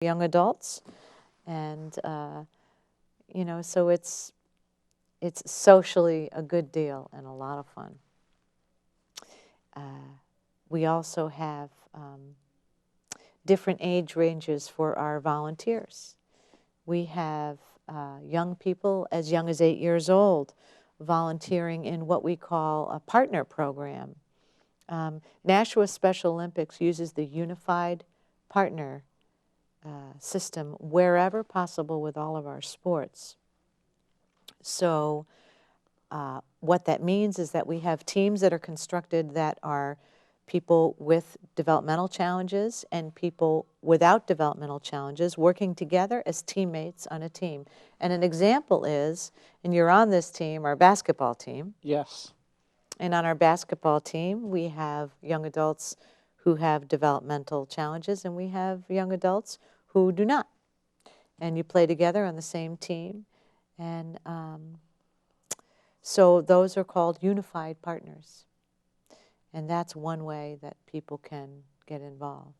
young adults. And, you know, so it's socially a good deal and a lot of fun. We also have different age ranges for our volunteers. We have young people as young as 8 years old volunteering in what we call a partner program. Nashua Special Olympics uses the unified partner system wherever possible with all of our sports. So what that means is that we have teams that are constructed that are people with developmental challenges and people without developmental challenges working together as teammates on a team. And an example is, and you're on this team, our basketball team. Yes. And on our basketball team, we have young adults who have developmental challenges, and we have young adults who do not. And you play together on the same team. And so those are called unified partners. And that's one way that people can get involved.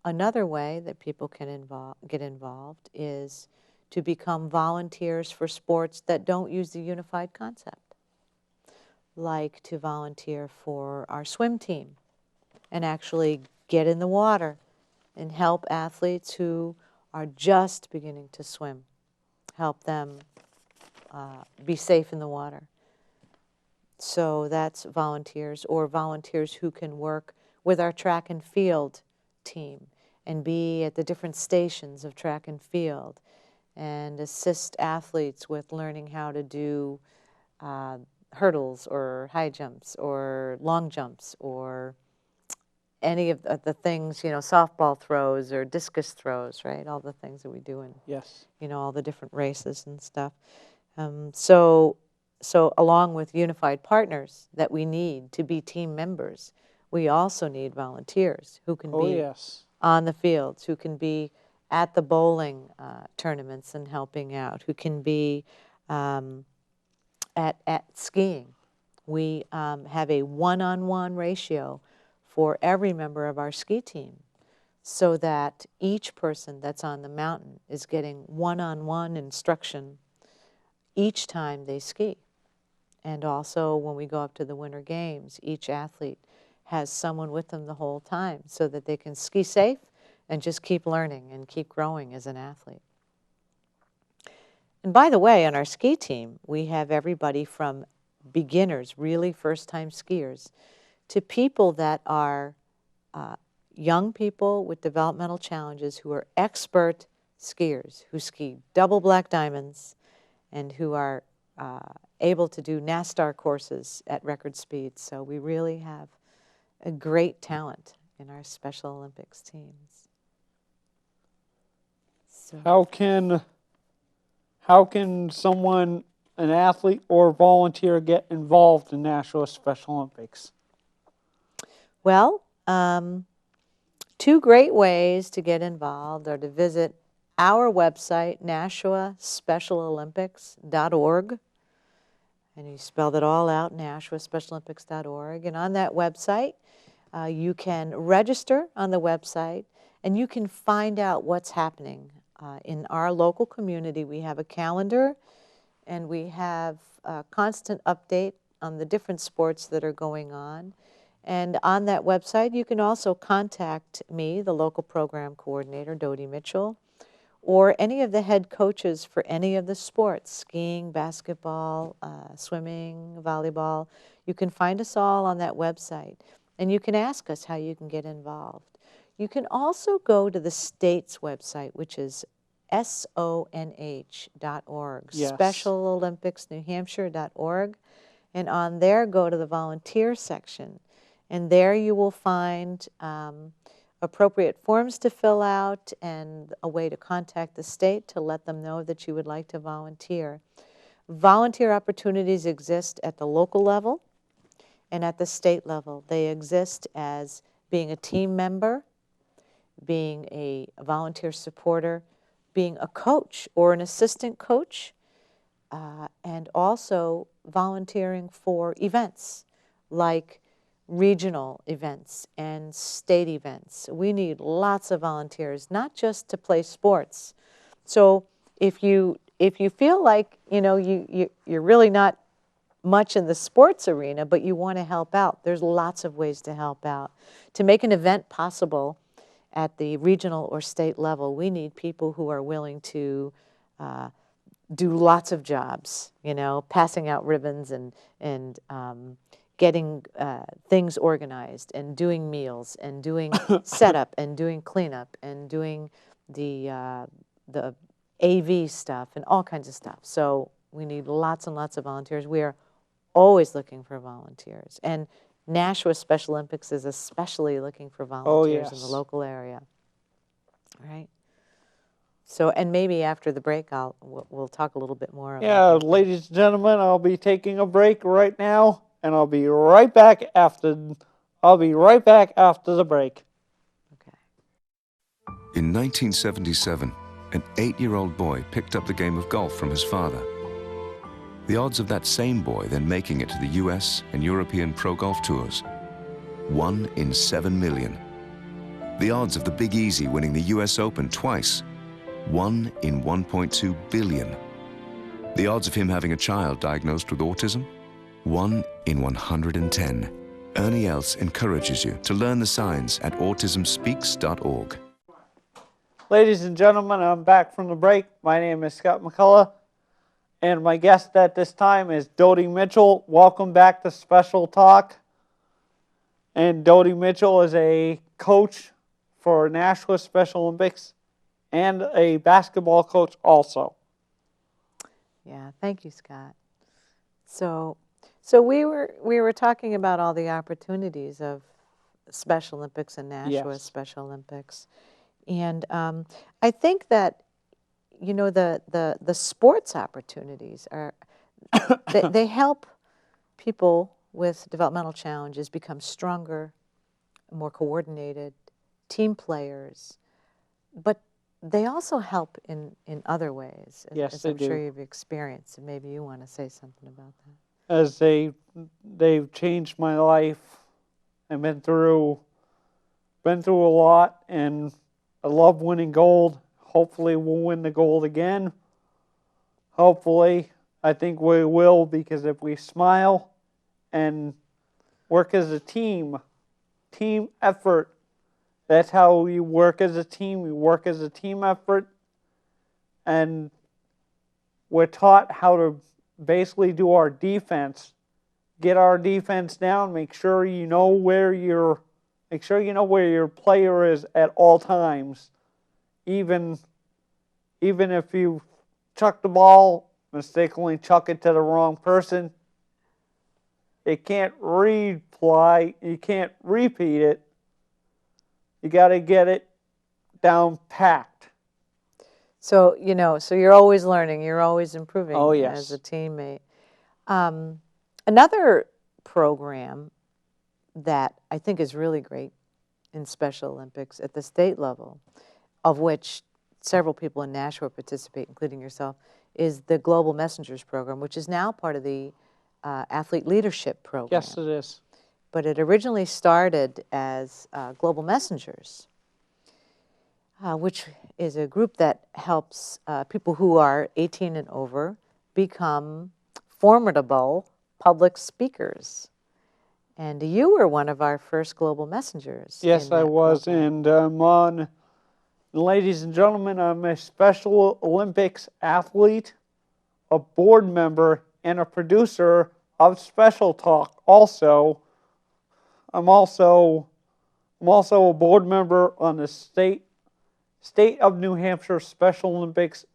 Another way that people can get involved is to become volunteers for sports that don't use the unified concept, like to volunteer for our swim team and actually get in the water and help athletes who are just beginning to swim, help them be safe in the water. So that's volunteers, or volunteers who can work with our track and field team and be at the different stations of track and field and assist athletes with learning how to do hurdles or high jumps or long jumps or any of the things, you know, softball throws or discus throws, right? All the things that we do in, Yes. you know, all the different races and stuff. So along with unified partners that we need to be team members, we also need volunteers who can be yes. on the fields, who can be at the bowling tournaments and helping out, who can be at skiing. We have a one-on-one ratio for every member of our ski team so that each person that's on the mountain is getting one-on-one instruction each time they ski. And also when we go up to the Winter Games, each athlete has someone with them the whole time so that they can ski safe and just keep learning and keep growing as an athlete. And by the way, on our ski team, we have everybody from beginners, really first-time skiers, to people that are young people with developmental challenges who are expert skiers, who ski double black diamonds and who are able to do NASTAR courses at record speeds. So we really have a great talent in our Special Olympics teams. So How can someone, an athlete or volunteer, get involved in Nashua Special Olympics? Well, two great ways to get involved are to visit our website, NashuaSpecialOlympics.org. And you spelled it all out, NashuaSpecialOlympics.org. And on that website, you can register on the website, and you can find out what's happening in our local community. We have a calendar, and we have a constant update on the different sports that are going on. And on that website, you can also contact me, the local program coordinator, Dodie Mitchell, or any of the head coaches for any of the sports, skiing, basketball, swimming, volleyball. You can find us all on that website, and you can ask us how you can get involved. You can also go to the state's website, which is SONH.org, Yes. SpecialOlympicsNewHampshire.org, and on there go to the volunteer section. And there you will find appropriate forms to fill out and a way to contact the state to let them know that you would like to volunteer. Volunteer opportunities exist at the local level and at the state level. They exist as being a team member, being a volunteer supporter, being a coach or an assistant coach, and also volunteering for events like regional events and state events. We need lots of volunteers, not just to play sports. So if you feel like you're really not much in the sports arena, but you want to help out, there's lots of ways to help out. To make an event possible at the regional or state level, we need people who are willing to do lots of jobs, passing out ribbons and getting things organized and doing meals and doing setup and doing cleanup and doing the AV stuff and all kinds of stuff. So we need lots and lots of volunteers. We are always looking for volunteers. And Nashua Special Olympics is especially looking for volunteers in the local area. Right? So, and maybe after the break, we'll talk a little bit more about that. Ladies and gentlemen, I'll be taking a break right now, and I'll be right back after the break. Okay. In 1977, an 8-year-old boy picked up the game of golf from his father. The odds of that same boy then making it to the US and European Pro Golf Tours, 1 in 7 million. The odds of the Big Easy winning the US Open twice, 1 in 1.2 billion. The odds of him having a child diagnosed with autism, 1 in 110. Ernie Els encourages you to learn the signs at autismspeaks.org. Ladies and gentlemen, I'm back from the break. My name is Scott McCullough, and my guest at this time is Dodie Mitchell. Welcome back to Special Talk. And Dodie Mitchell is a coach for Nashua Special Olympics and a basketball coach also. Yeah, thank you, Scott. So we were talking about all the opportunities of Special Olympics and Nashua Special Olympics, and I think that the sports opportunities are they help people with developmental challenges become stronger, more coordinated, team players, but they also help in other ways, as I'm sure you've experienced, and maybe you want to say something about that. As they've changed my life. I've been through a lot, and I love winning gold. Hopefully we'll win the gold again. Hopefully. I think we will, because if we smile and work as a team effort, that's how we work as a team. We work as a team effort, and we're taught how to basically do our defense, get our defense down, make sure you know where your player is at all times. Even if you chuck the ball, mistakenly chuck it to the wrong person, it can't replay, you can't repeat it. You got to get it down packed. So, so you're always learning, you're always improving as a teammate. Another program that I think is really great in Special Olympics at the state level, of which several people in Nashua participate, including yourself, is the Global Messengers program, which is now part of the Athlete Leadership Program. Yes, it is. But it originally started as Global Messengers, which is a group that helps people who are 18 and over become formidable public speakers. And you were one of our first Global Messengers. Yes, I was. And ladies and gentlemen, I'm a Special Olympics athlete, a board member, and a producer of Special Talk also. I'm also a board member on the State of New Hampshire Special Olympics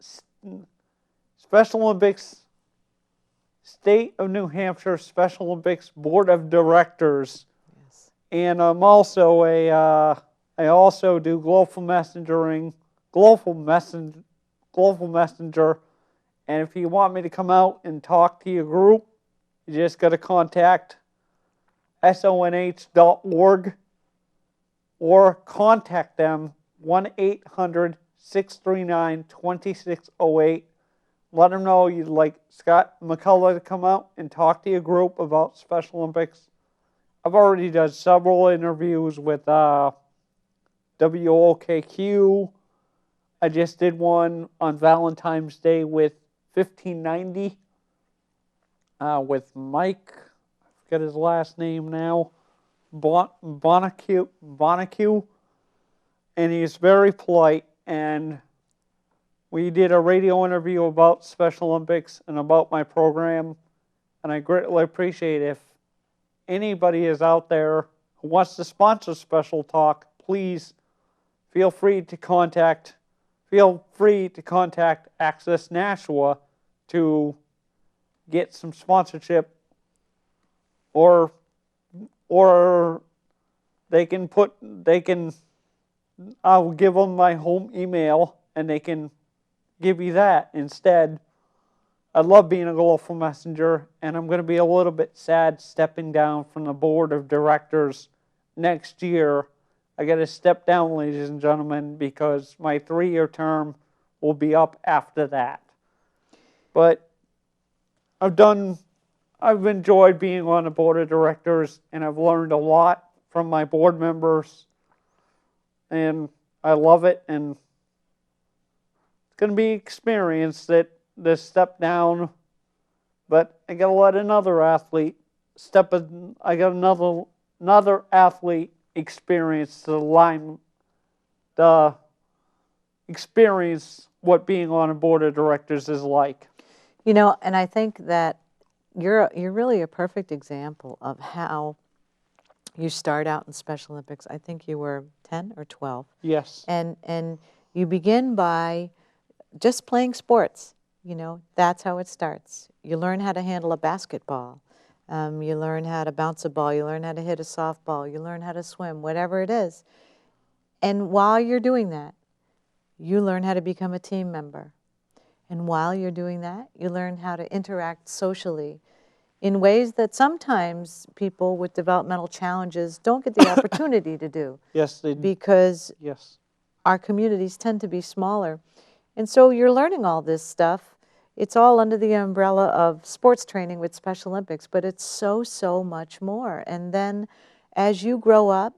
State of New Hampshire Special Olympics Board of Directors. Yes. And I'm also I also do global messenger. And if you want me to come out and talk to your group, you just got to contact sonh.org or contact them 1-800-639-2608. Let them know you'd like Scott McCullough to come out and talk to your group about Special Olympics. I've already done several interviews with WOKQ. I just did one on Valentine's Day with 1590 with Mike, I forget his last name now, Bonacue, and he's very polite, and we did a radio interview about Special Olympics and about my program, and I greatly appreciate if anybody is out there who wants to sponsor Special Talk, please feel free to contact Access Nashua to get some sponsorship, or I'll give them my home email and they can give you that instead. I love being a Gulf messenger, and I'm going to be a little bit sad stepping down from the board of directors next year. I got to step down, ladies and gentlemen, because my 3-year term will be up after that. But I've enjoyed being on the board of directors, and I've learned a lot from my board members, and I love it, and it's going to be an experience that this step down, but I got to let another athlete I got another athlete experience experience what being on a board of directors is like. You know, and I think that you're really a perfect example of how you start out in Special Olympics. I think you were 10 or 12. Yes. And you begin by just playing sports. You know, that's how it starts. You learn how to handle a basketball. You learn how to bounce a ball. You learn how to hit a softball. You learn how to swim, whatever it is. And while you're doing that, you learn how to become a team member. And while you're doing that, you learn how to interact socially in ways that sometimes people with developmental challenges don't get the opportunity to do. Yes, they do. Because our communities tend to be smaller. And so you're learning all this stuff. It's all under the umbrella of sports training with Special Olympics, but it's so, so much more. And then as you grow up,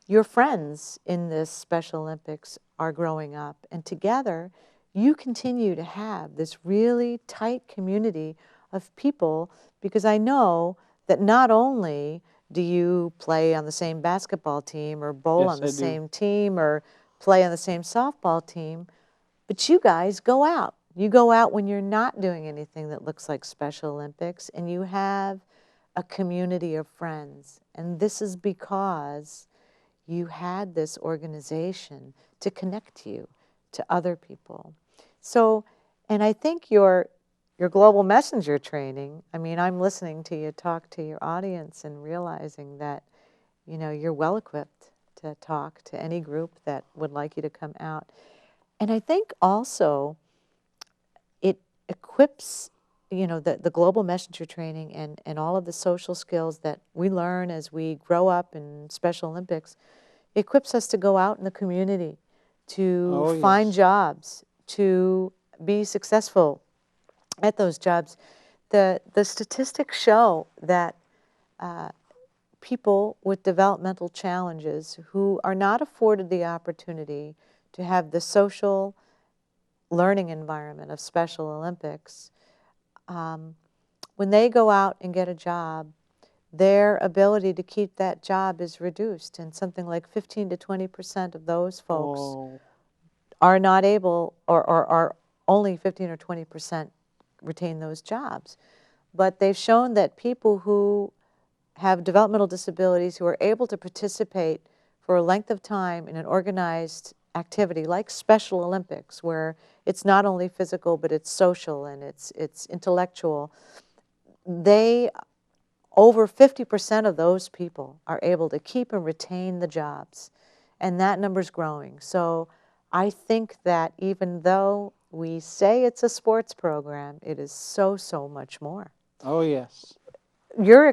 your friends in this Special Olympics are growing up. And together, you continue to have this really tight community of people, because I know that not only do you play on the same basketball team or bowl on the same team or play on the same softball team, but you guys go out. You go out when you're not doing anything that looks like Special Olympics, and you have a community of friends. And this is because you had this organization to connect you to other people. So, and I think your global messenger training, I mean, I'm listening to you talk to your audience and realizing that, you know, you're well equipped to talk to any group that would like you to come out. And I think also it equips, you know, the global messenger training and all of the social skills that we learn as we grow up in Special Olympics, equips us to go out in the community, to find jobs, to be successful at those jobs. The statistics show that people with developmental challenges who are not afforded the opportunity to have the social learning environment of Special Olympics, when they go out and get a job, their ability to keep that job is reduced, and something like 15 to 20% of those folks are not able, or are only 15 or 20% retain those jobs. But they've shown that people who have developmental disabilities who are able to participate for a length of time in an organized activity like Special Olympics, where it's not only physical but it's social and it's intellectual, over 50% of those people are able to keep and retain the jobs, and that number's growing. So I think that even though we say it's a sports program, it is so, so much more. Oh, yes. You're